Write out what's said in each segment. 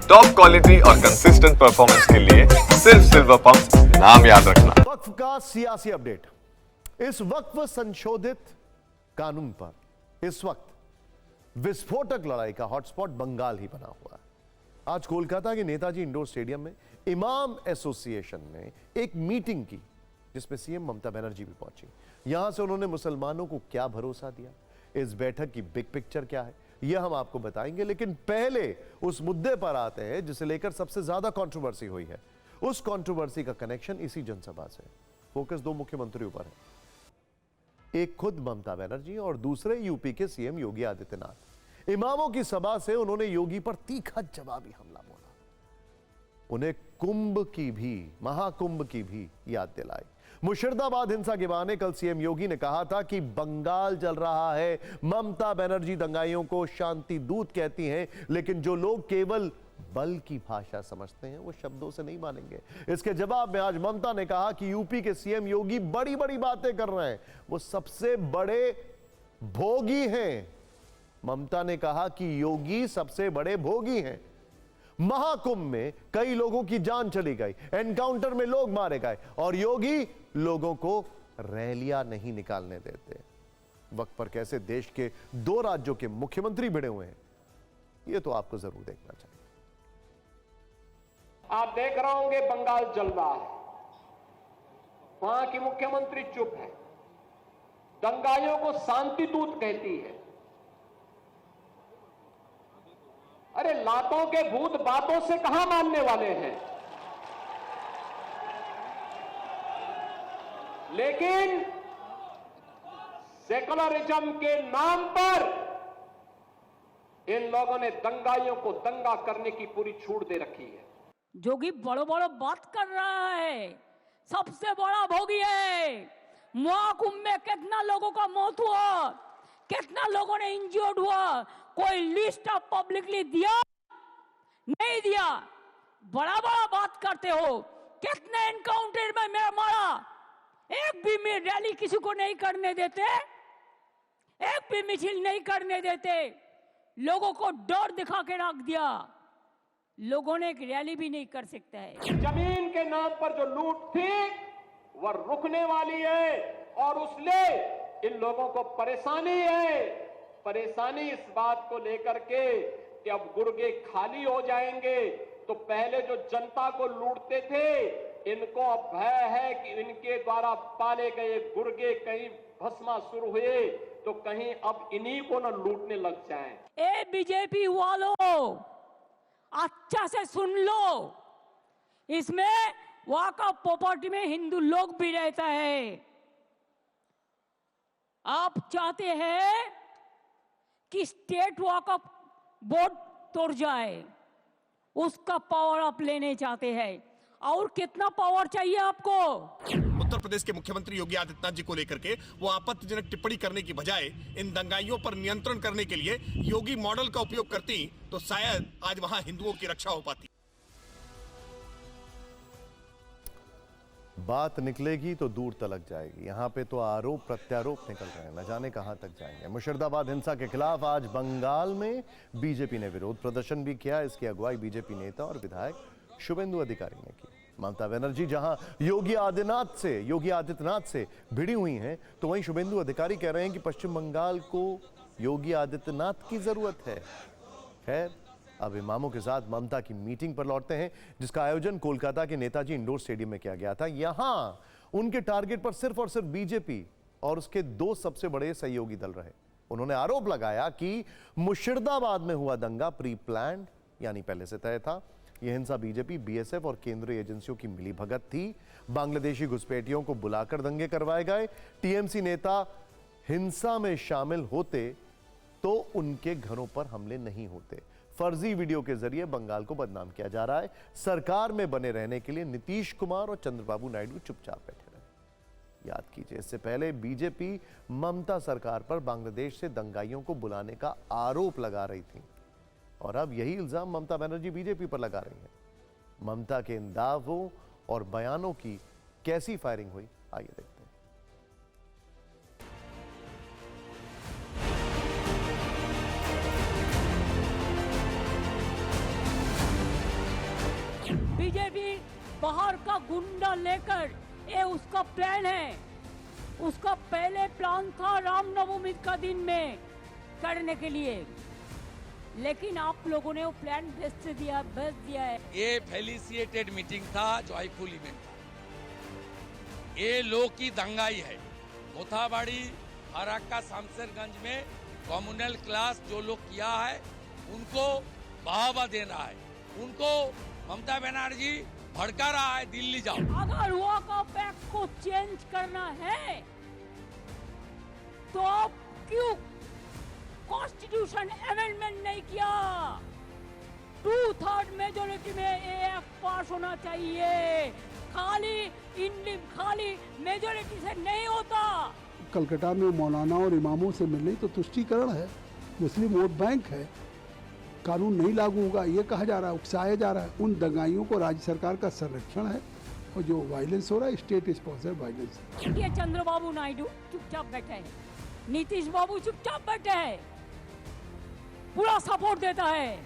Top quality और consistent performance के लिए सिर्फ सिल्वर पंप नाम याद रखना। वक्फ का सियासी अपडेट। इस वक्फ संशोधित कानून पर इस वक्त विस्फोटक लड़ाई का हॉटस्पॉट बंगाल ही बना हुआ है। आज कोलकाता के नेताजी इंडोर स्टेडियम में इमाम एसोसिएशन ने एक मीटिंग की जिसमें सीएम ममता बनर्जी भी पहुंची। यहां से उन्होंने मुसलमानों को क्या भरोसा दिया, इस बैठक की बिग पिक्चर क्या है, यह हम आपको बताएंगे। लेकिन पहले उस मुद्दे पर आते हैं जिसे लेकर सबसे ज्यादा कंट्रोवर्सी हुई है। उस कंट्रोवर्सी का कनेक्शन इसी जनसभा से। फोकस दो मुख्यमंत्रियों पर है, एक खुद ममता बनर्जी और दूसरे यूपी के सीएम योगी आदित्यनाथ। इमामों की सभा से उन्होंने योगी पर तीखा जवाबी हमला बोला, उन्हें कुंभ की भी, महाकुंभ की भी याद दिलाई। मुर्शिदाबाद हिंसा के बहाने कल सीएम योगी ने कहा था कि बंगाल जल रहा है। ममता बनर्जी दंगाइयों को शांति दूत कहती हैं, लेकिन जो लोग केवल बल की भाषा समझते हैं वो शब्दों से नहीं मानेंगे। इसके जवाब में आज ममता ने कहा कि यूपी के सीएम योगी बड़ी बड़ी बातें कर रहे हैं, वो सबसे बड़े भोगी हैं। ममता ने कहा कि योगी सबसे बड़े भोगी हैं। महाकुंभ में कई लोगों की जान चली गई, एनकाउंटर में लोग मारे गए और योगी लोगों को रैलियां नहीं निकालने देते। वक्त पर कैसे देश के दो राज्यों के मुख्यमंत्री भिड़े हुए हैं, यह तो आपको जरूर देखना चाहिए। आप देख रहे होंगे बंगाल जल रहा है, वहां की मुख्यमंत्री चुप है, दंगाइयों को शांति दूत कहती है। अरे लातों के भूत बातों से कहां मानने वाले हैं। लेकिन सेकुलरिज्म के नाम पर इन लोगों ने दंगाइयों को दंगा करने की पूरी छूट दे रखी है। जोगी बड़ो बड़ो बात कर रहा है, सबसे बड़ा भोगी है। महाकुंभ में कितना लोगों का मौत हुआ, कितना लोगों ने इंजर्ड हुआ, कोई लिस्ट ऑफ पब्लिकली दिया नहीं दिया। बड़ा बड़ा बात करते हो, कितने एनकाउंटर में मैं मारा, एक भी में रैली किसी को नहीं करने देते, एक भी मिছিল नहीं करने देते, लोगों को डर दिखा के रख दिया, लोगों ने एक रैली भी नहीं कर सकता है। जमीन के नाम पर जो लूट थी वह रुकने वाली है और उसने इन लोगों को परेशानी है। परेशानी इस बात को लेकर के कि अब गुर्गे खाली हो जाएंगे। तो पहले जो जनता को लूटते थे, इनको अब भय है कि इनके द्वारा पाले गए गुर्गे कहीं भस्मासुर हुए तो कहीं अब इन्हीं को न लूटने लग जाएं। ए बीजेपी वालों, अच्छा से सुन लो, इसमें वाका प्रॉपर्टी में हिंदू लोग भी रहता है। आप चाहते हैं कि स्टेट वॉकअप बोर्ड तोड़ जाए, उसका पावर आप लेने चाहते हैं। और कितना पावर चाहिए आपको? उत्तर प्रदेश के मुख्यमंत्री योगी आदित्यनाथ जी को लेकर के वो आपत्तिजनक टिप्पणी करने की बजाय इन दंगाइयों पर नियंत्रण करने के लिए योगी मॉडल का उपयोग करती तो शायद आज वहां हिंदुओं की रक्षा हो पाती। बात निकलेगी तो दूर तलक जाएगी। यहां पे तो आरोप प्रत्यारोप निकल रहे हैं, न जाने कहां तक जाएंगे। मुर्शिदाबाद हिंसा के खिलाफ आज बंगाल में बीजेपी ने विरोध प्रदर्शन भी किया। इसकी अगुवाई बीजेपी नेता और विधायक शुभेंदु अधिकारी ने की। ममता बनर्जी जहां योगी आदित्यनाथ से भिड़ी हुई हैं, तो वहीं शुभेंदु अधिकारी कह रहे हैं कि पश्चिम बंगाल को योगी आदित्यनाथ की जरूरत है। खैर, अब इमामों के साथ ममता की मीटिंग पर लौटते हैं, जिसका आयोजन कोलकाता के नेताजी इंडोर स्टेडियम में किया गया था। यहां उनके टारगेट पर सिर्फ और सिर्फ बीजेपी और उसके दो सबसे बड़े सहयोगी दल रहे। उन्होंने आरोप लगाया कि मुर्शिदाबाद में हुआ दंगा प्री प्लान्ड, यानी पहले से तय था। यह हिंसा बीजेपी, बीएसएफ और केंद्रीय एजेंसियों की मिलीभगत थी। बांग्लादेशी घुसपैठियों को बुलाकर दंगे करवाए गए। टीएमसी नेता हिंसा में शामिल होते तो उनके घरों पर हमले नहीं होते। फर्जी वीडियो के जरिए बंगाल को बदनाम किया जा रहा है। सरकार में बने रहने के लिए नीतीश कुमार और चंद्रबाबू नायडू चुपचाप बैठे रहे। याद कीजिए, इससे पहले बीजेपी ममता सरकार पर बांग्लादेश से दंगाइयों को बुलाने का आरोप लगा रही थी और अब यही इल्जाम ममता बनर्जी बीजेपी पर लगा रही है। ममता के इन दावों और बयानों की कैसी फायरिंग हुई, आइए देखते हैं। बीजेपी बाहर का गुंडा लेकर, ये उसका प्लान है। उसका पहले प्लान था रामनवमी का दिन में करने के लिए, लेकिन आप लोगों ने वो प्लान भेज दिया है। ये फेलिसिएटेड मीटिंग था, जॉयफुल इवेंट था। ये लोग की दंगाई है। मोथाबाड़ी, फराक्का, शमशेरगंज में कम्युनल क्लास जो लोग किया है उनको बढ़ावा दे रहा है। उनको ममता बनर्जी भड़का रहा है, दिल्ली जाओ। अगर वॉक ऑफ एक्ट को चेंज करना है तो आप क्यों कॉन्स्टिट्यूशन अमेंडमेंट नहीं किया? 2/3 मेजोरिटी में ये एक्ट पास होना चाहिए। खाली मेजोरिटी से नहीं होता। कलकत्ता में मौलाना और इमामों से मिलने तो तुष्टीकरण है, मुस्लिम वोट बैंक है, कानून नहीं लागू होगा ये कहा जा रहा है, उकसाया जा रहा है। उन दंगाइयों को राज्य सरकार का संरक्षण है और जो वायलेंस हो रहा है स्टेट स्पॉन्सर्ड वायलेंस। ये चंद्रबाबू नायडू चुपचाप बैठे हैं, नीतीश बाबू चुपचाप बैठे हैं, पूरा सपोर्ट देता है।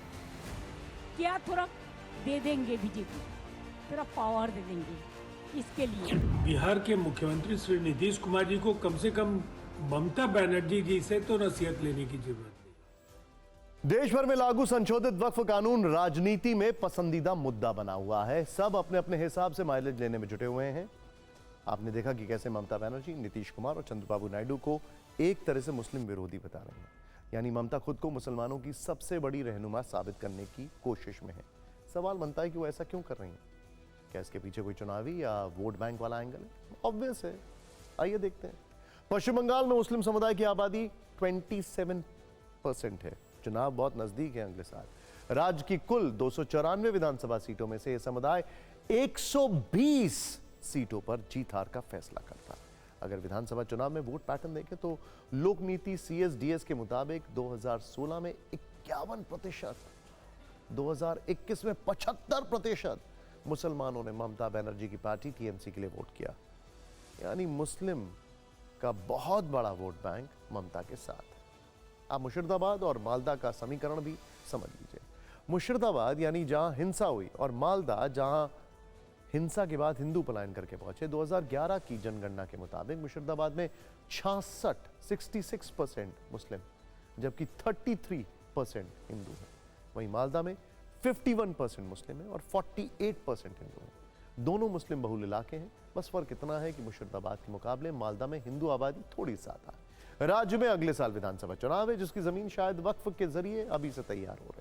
क्या थोड़ा दे देंगे बीजेपी, थोड़ा पावर दे देंगे इसके लिए। बिहार के मुख्यमंत्री श्री नीतीश कुमार जी को कम से कम ममता बनर्जी जी से तो नसीहत लेने की जरूरत नहीं। देश भर में लागू संशोधित वक्फ कानून राजनीति में पसंदीदा मुद्दा बना हुआ है। सब अपने अपने हिसाब से माइलेज लेने में जुटे हुए हैं। आपने देखा कि कैसे ममता बनर्जी, नीतीश कुमार और चंद्रबाबू नायडू को एक तरह से मुस्लिम विरोधी बता रहे हैं। यानी ममता खुद को मुसलमानों की सबसे बड़ी रहनुमा साबित करने की कोशिश में है। सवाल बनता है कि वो ऐसा क्यों कर रही हैं? क्या इसके पीछे कोई चुनावी या वोट बैंक वाला एंगल है? ऑब्वियस है, आइए देखते हैं। पश्चिम बंगाल में मुस्लिम समुदाय की आबादी 27% है। चुनाव बहुत नजदीक है अगले साल। राज्य की कुल 294 विधानसभा सीटों में से यह समुदाय 120 सीटों पर जीत हार का फैसला करता है। अगर विधानसभा चुनाव में वोट पैटर्न देखें तो लोक नीति CSDS के मुताबिक 2016 में 51%, 2021 में 75% मुसलमानों ने ममता बनर्जी की पार्टी TMC के लिए वोट किया। यानी मुस्लिम का बहुत बड़ा वोट बैंक ममता के साथ है। आप मुर्शिदाबाद और मालदा का समीकरण भी समझ लीजिए। मुर्शिदाबाद यानी जहां हिंसा हुई और मालदा जहां हिंसा के बाद हिंदू पलायन करके पहुंचे। 2011 की जनगणना के मुताबिक मुर्शिदाबाद में 66% मुस्लिम जबकि 33% हिंदू हैं। वहीं मालदा में 51% मुस्लिम है और 48% हिंदू हैं। दोनों मुस्लिम बहुल इलाके हैं। बस फर्क इतना है कि मुर्शिदाबाद के मुकाबले मालदा में हिंदू आबादी थोड़ी ज्यादा है। राज्य में अगले साल विधानसभा चुनाव है जिसकी जमीन शायद वक्फ के जरिए अभी से तैयार हो रही है।